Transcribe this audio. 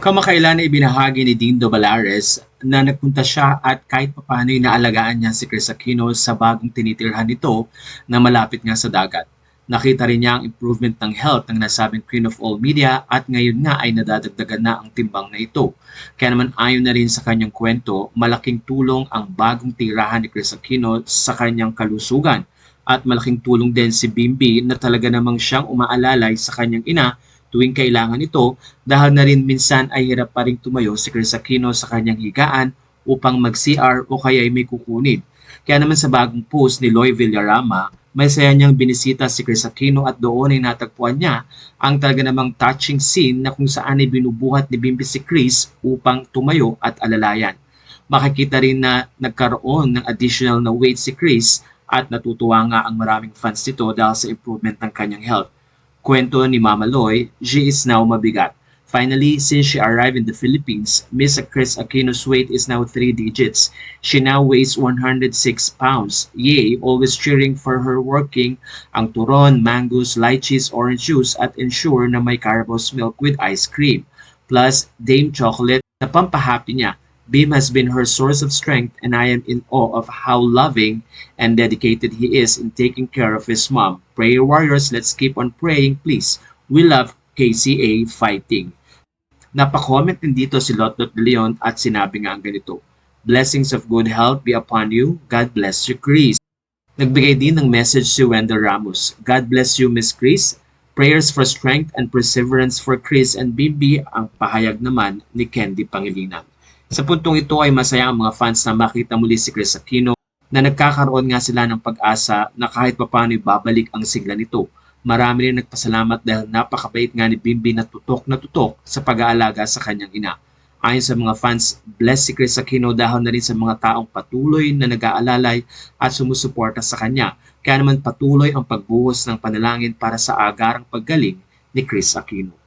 Kamakailan ay ibinahagi ni Dean Dovalares na nagpunta siya at kahit papaano ay naalagaan niya si Chris Aquino sa bagong tinitirhan nito na malapit nga sa dagat. Nakita rin niya ang improvement ng health ng nasabing Queen of All Media at ngayon nga ay nadadagdagan na ang timbang na ito. Kaya naman ayon na rin sa kanyang kwento, malaking tulong ang bagong tirahan ni Chris Aquino sa kanyang kalusugan. At malaking tulong din si Bimbi na talaga namang siyang umaalalay sa kanyang ina tuwing kailangan ito dahil na rin minsan ay hirap pa rin tumayo si Chris Aquino sa kanyang higaan upang mag-CR o kaya ay may kukunin. Kaya naman sa bagong post ni Loy Villarama, may saya niyang binisita si Chris Aquino at doon ay natagpuan niya ang talaga namang touching scene na kung saan ay binubuhat ni Bimbi si Chris upang tumayo at alalayan. Makikita rin na nagkaroon ng additional na weight si Chris at natutuwa nga ang maraming fans nito dahil sa improvement ng kanyang health. Kwento ni Mama Loy, she is now mabigat. Finally, since she arrived in the Philippines, Miss Chris Aquino's weight is now 3 digits. She now weighs 106 pounds. Yay, always cheering for her working ang turon, mangoes, lychees, orange juice at ensure na may Carabao's milk with ice cream. Plus, Dame Chocolate na pampahappy niya. Bim has been her source of strength and I am in awe of how loving and dedicated he is in taking care of his mom. Prayer warriors, let's keep on praying, please. We love KCA fighting. Napakomment din dito si Lotlot de Leon at sinabi nga ang ganito, Blessings of good health be upon you. God bless you, Chris. Nagbigay din ng message si Wendell Ramos. God bless you, Miss Chris. Prayers for strength and perseverance for Chris and Bibi ang pahayag naman ni Candy Pangilinan. Sa puntong ito ay masaya ang mga fans na makita muli si Chris Aquino na nagkakaroon nga sila ng pag-asa na kahit papano babalik ang sigla nito. Marami rin nagpasalamat dahil napakabait nga ni Bimbi na tutok sa pag-aalaga sa kanyang ina. Ayon sa mga fans, bless si Chris Aquino dahil na rin sa mga taong patuloy na nag-aalalay at sumusuporta sa kanya. Kaya naman patuloy ang pagbuhos ng panalangin para sa agarang paggaling ni Chris Aquino.